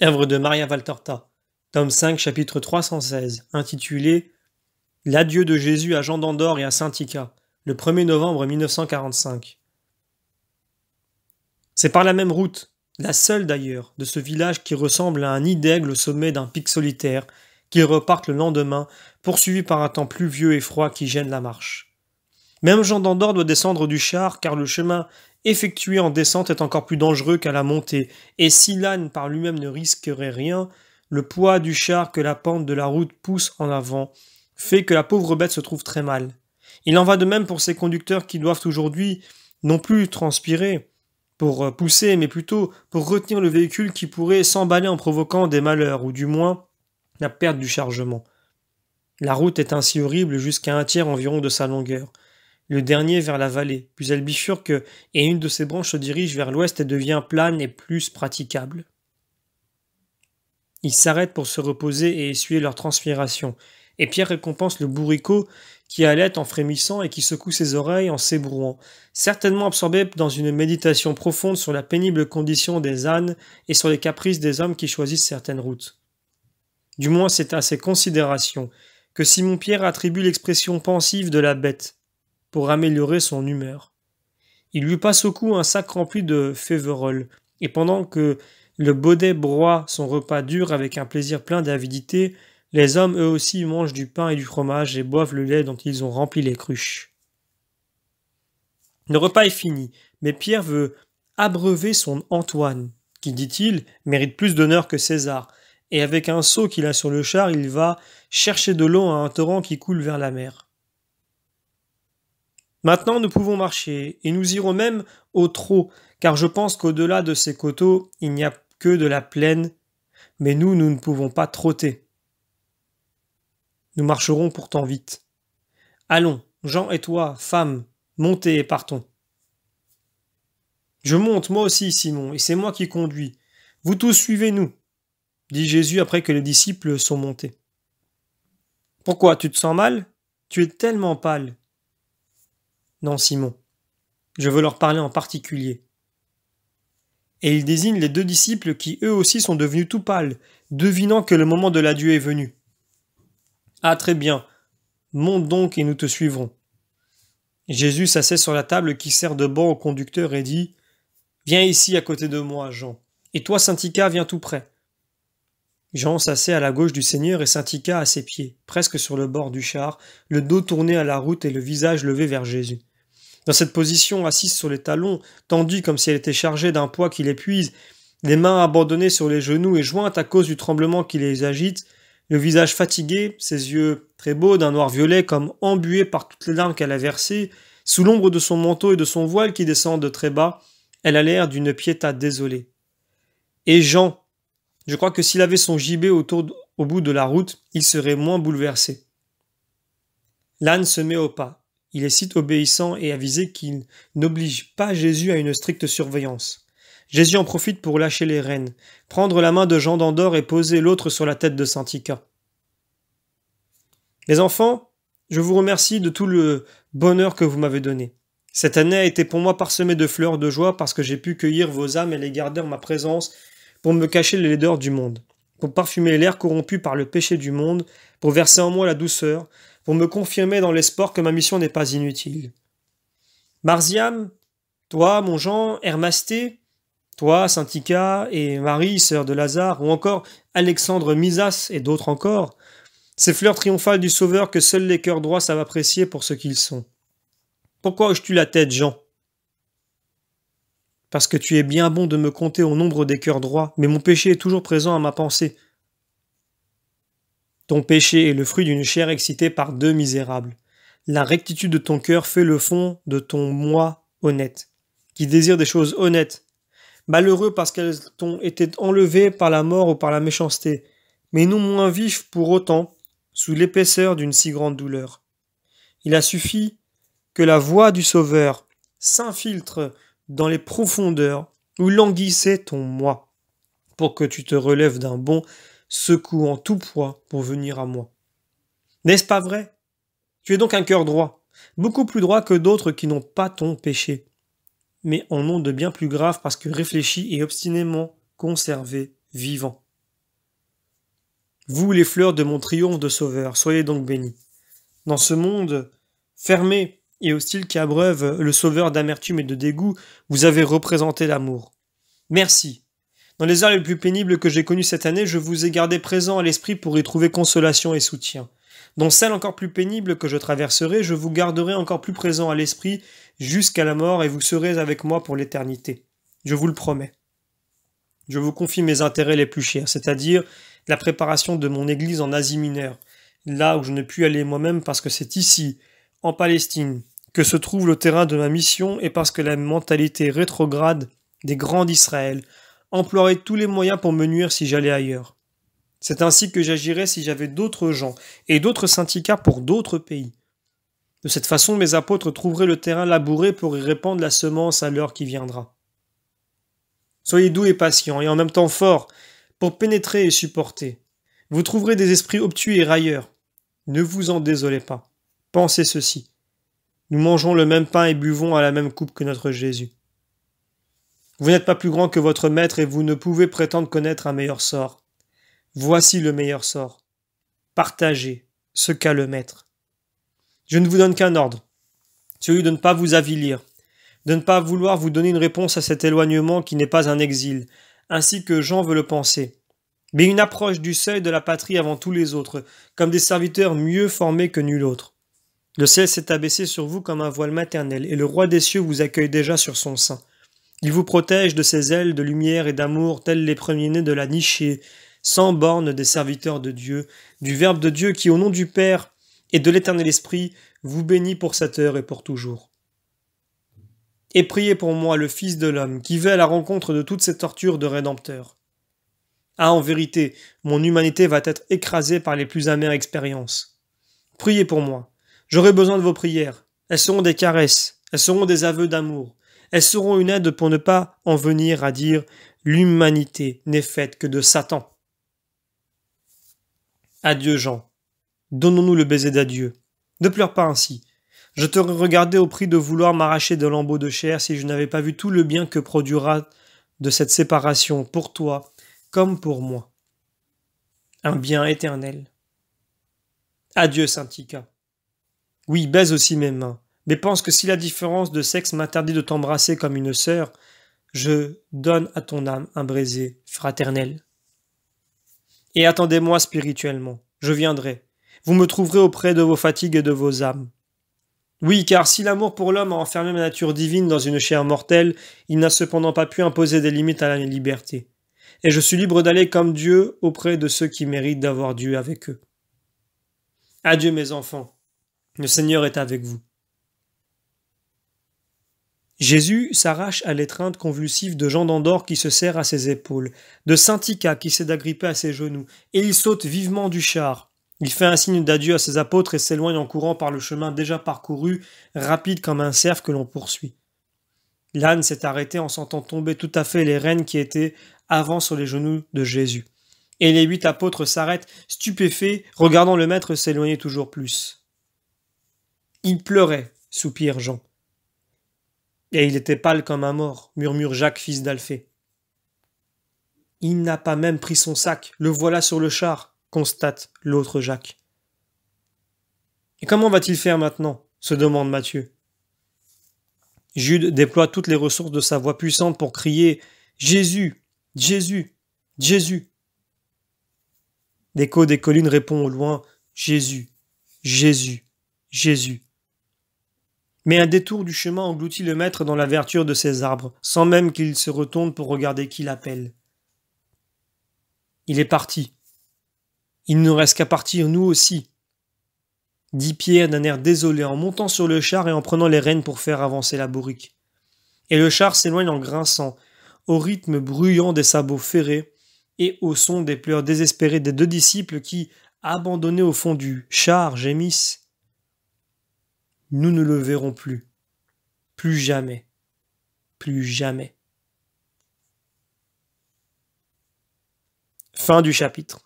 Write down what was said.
Œuvre de Maria Valtorta, tome 5, chapitre 316, intitulé L'adieu de Jésus à Jean d'Andorre et à Saint-Ika, le 1er novembre 1945. C'est par la même route, la seule d'ailleurs, de ce village qui ressemble à un nid d'aigle au sommet d'un pic solitaire, qu'ils repartent le lendemain, poursuivis par un temps pluvieux et froid qui gêne la marche. Même Jean d'Andorre doit descendre du char, car le chemin effectué en descente est encore plus dangereux qu'à la montée, et si l'âne par lui-même ne risquerait rien, le poids du char que la pente de la route pousse en avant fait que la pauvre bête se trouve très mal. Il en va de même pour ces conducteurs qui doivent aujourd'hui non plus transpirer pour pousser, mais plutôt pour retenir le véhicule qui pourrait s'emballer en provoquant des malheurs, ou du moins la perte du chargement. La route est ainsi horrible jusqu'à un tiers environ de sa longueur. Le dernier vers la vallée, puis elle bifurque et une de ses branches se dirige vers l'ouest et devient plane et plus praticable. Ils s'arrêtent pour se reposer et essuyer leur transpiration, et Pierre récompense le bourricot qui halète en frémissant et qui secoue ses oreilles en s'ébrouant, certainement absorbé dans une méditation profonde sur la pénible condition des ânes et sur les caprices des hommes qui choisissent certaines routes. Du moins c'est à ces considérations que Simon-Pierre attribue l'expression pensive de la bête, pour améliorer son humeur. Il lui passe au cou un sac rempli de féveroles, et pendant que le baudet broie son repas dur avec un plaisir plein d'avidité, les hommes eux aussi mangent du pain et du fromage et boivent le lait dont ils ont rempli les cruches. Le repas est fini, mais Pierre veut abreuver son Antoine, qui, dit-il, mérite plus d'honneur que César, et avec un seau qu'il a sur le char, il va chercher de l'eau à un torrent qui coule vers la mer. Maintenant nous pouvons marcher, et nous irons même au trot, car je pense qu'au-delà de ces coteaux, il n'y a que de la plaine, mais nous ne pouvons pas trotter. Nous marcherons pourtant vite. Allons, Jean et toi, femme, montez et partons. Je monte, moi aussi, Simon, et c'est moi qui conduis. Vous tous suivez-nous, dit Jésus après que les disciples sont montés. Pourquoi, tu te sens mal? Tu es tellement pâle. Non, Simon, je veux leur parler en particulier. Et il désigne les deux disciples qui eux aussi sont devenus tout pâles, devinant que le moment de l'adieu est venu. Ah, très bien, monte donc et nous te suivrons. Jésus s'assied sur la table qui sert de banc au conducteur et dit « Viens ici à côté de moi, Jean, et toi, Saint-Ika, viens tout près. » Jean s'assied à la gauche du Seigneur et Saint-Ika à ses pieds, presque sur le bord du char, le dos tourné à la route et le visage levé vers Jésus. Dans cette position, assise sur les talons, tendue comme si elle était chargée d'un poids qui l'épuise, les mains abandonnées sur les genoux et jointes à cause du tremblement qui les agite, le visage fatigué, ses yeux très beaux d'un noir violet comme embués par toutes les larmes qu'elle a versées, sous l'ombre de son manteau et de son voile qui descendent de très bas, elle a l'air d'une Pietà désolée. Et Jean, je crois que s'il avait son gibet au bout de la route, il serait moins bouleversé. L'âne se met au pas. Il est si obéissant et avisé qu'il n'oblige pas Jésus à une stricte surveillance. Jésus en profite pour lâcher les rênes, prendre la main de Jean d'Andorre et poser l'autre sur la tête de Saint-Ika. Les enfants, je vous remercie de tout le bonheur que vous m'avez donné. Cette année a été pour moi parsemée de fleurs de joie parce que j'ai pu cueillir vos âmes et les garder en ma présence pour me cacher les laideurs du monde, pour parfumer l'air corrompu par le péché du monde, pour verser en moi la douceur, pour me confirmer dans l'espoir que ma mission n'est pas inutile. Marziam, toi, mon Jean, Hermasté, toi, Saint-Ika et Marie, sœur de Lazare, ou encore Alexandre Misas et d'autres encore, ces fleurs triomphales du Sauveur que seuls les cœurs droits savent apprécier pour ce qu'ils sont. Pourquoi hoches-tu la tête, Jean? Parce que tu es bien bon de me compter au nombre des cœurs droits, mais mon péché est toujours présent à ma pensée. Ton péché est le fruit d'une chair excitée par deux misérables. La rectitude de ton cœur fait le fond de ton moi honnête, qui désire des choses honnêtes. Malheureux parce qu'elles t'ont été enlevées par la mort ou par la méchanceté, mais non moins vifs pour autant, sous l'épaisseur d'une si grande douleur. Il a suffi que la voix du Sauveur s'infiltre dans les profondeurs où languissait ton moi, pour que tu te relèves d'un bond, secouant tout poids pour venir à moi. N'est-ce pas vrai? Tu es donc un cœur droit, beaucoup plus droit que d'autres qui n'ont pas ton péché, mais en ont de bien plus graves parce que réfléchis et obstinément conservé vivant. Vous, les fleurs de mon triomphe de sauveur, soyez donc bénis. Dans ce monde fermé et hostile qui abreuve le sauveur d'amertume et de dégoût, vous avez représenté l'amour. Merci. Dans les heures les plus pénibles que j'ai connues cette année, je vous ai gardé présent à l'esprit pour y trouver consolation et soutien. Dans celles encore plus pénibles que je traverserai, je vous garderai encore plus présent à l'esprit jusqu'à la mort et vous serez avec moi pour l'éternité. Je vous le promets. Je vous confie mes intérêts les plus chers, c'est-à-dire la préparation de mon église en Asie mineure, là où je ne puis aller moi-même parce que c'est ici, en Palestine, que se trouve le terrain de ma mission et parce que la mentalité rétrograde des grands d'Israël emploierait tous les moyens pour me nuire si j'allais ailleurs. C'est ainsi que j'agirais si j'avais d'autres gens et d'autres syndicats pour d'autres pays. De cette façon, mes apôtres trouveraient le terrain labouré pour y répandre la semence à l'heure qui viendra. Soyez doux et patients, et en même temps forts, pour pénétrer et supporter. Vous trouverez des esprits obtus et railleurs. Ne vous en désolez pas. Pensez ceci. Nous mangeons le même pain et buvons à la même coupe que notre Jésus. Vous n'êtes pas plus grand que votre maître et vous ne pouvez prétendre connaître un meilleur sort. Voici le meilleur sort. Partagez ce qu'a le maître. Je ne vous donne qu'un ordre, celui de ne pas vous avilir, de ne pas vouloir vous donner une réponse à cet éloignement qui n'est pas un exil, ainsi que Jean veut le penser, mais une approche du seuil de la patrie avant tous les autres, comme des serviteurs mieux formés que nul autre. Le ciel s'est abaissé sur vous comme un voile maternel, et le roi des cieux vous accueille déjà sur son sein. Il vous protège de ses ailes de lumière et d'amour, tels les premiers-nés de la nichée, sans bornes des serviteurs de Dieu, du Verbe de Dieu qui, au nom du Père et de l'Éternel Esprit, vous bénit pour cette heure et pour toujours. Et priez pour moi, le Fils de l'homme, qui va à la rencontre de toutes ces tortures de Rédempteur. Ah, en vérité, mon humanité va être écrasée par les plus amères expériences. Priez pour moi. J'aurai besoin de vos prières. Elles seront des caresses, elles seront des aveux d'amour. Elles seront une aide pour ne pas en venir à dire « l'humanité n'est faite que de Satan ». Adieu, Jean. Donnons-nous le baiser d'adieu. Ne pleure pas ainsi. Je t'aurais regardé au prix de vouloir m'arracher de lambeaux de chair si je n'avais pas vu tout le bien que produira de cette séparation pour toi comme pour moi. Un bien éternel. Adieu, Saint-Tica. Oui, baise aussi mes mains, mais pense que si la différence de sexe m'interdit de t'embrasser comme une sœur, je donne à ton âme un baiser fraternel. Et attendez-moi spirituellement, je viendrai. Vous me trouverez auprès de vos fatigues et de vos âmes. Oui, car si l'amour pour l'homme a enfermé ma nature divine dans une chair mortelle, il n'a cependant pas pu imposer des limites à la liberté. Et je suis libre d'aller comme Dieu auprès de ceux qui méritent d'avoir Dieu avec eux. Adieu mes enfants, le Seigneur est avec vous. Jésus s'arrache à l'étreinte convulsive de Jean d'Andorre qui se serre à ses épaules, de Saint-Tica qui s'est agrippé à ses genoux, et il saute vivement du char. Il fait un signe d'adieu à ses apôtres et s'éloigne en courant par le chemin déjà parcouru, rapide comme un cerf que l'on poursuit. L'âne s'est arrêté en sentant tomber tout à fait les rênes qui étaient avant sur les genoux de Jésus. Et les 8 apôtres s'arrêtent, stupéfaits, regardant le maître s'éloigner toujours plus. Il pleurait, soupire Jean. Et il était pâle comme un mort, murmure Jacques, fils d'Alphée. Il n'a pas même pris son sac, le voilà sur le char, constate l'autre Jacques. Et comment va-t-il faire maintenant se demande Matthieu. Jude déploie toutes les ressources de sa voix puissante pour crier « Jésus, Jésus, Jésus !» L'écho des collines répond au loin « Jésus, Jésus, Jésus !» Mais un détour du chemin engloutit le maître dans la verdure de ses arbres, sans même qu'il se retourne pour regarder qui l'appelle. Il est parti. Il ne nous reste qu'à partir, nous aussi, dit Pierre d'un air désolé en montant sur le char et en prenant les rênes pour faire avancer la bourrique. Et le char s'éloigne en grinçant, au rythme bruyant des sabots ferrés et au son des pleurs désespérés des 2 disciples qui, abandonnés au fond du char, gémissent. Nous ne le verrons plus. Plus jamais. Plus jamais. Fin du chapitre.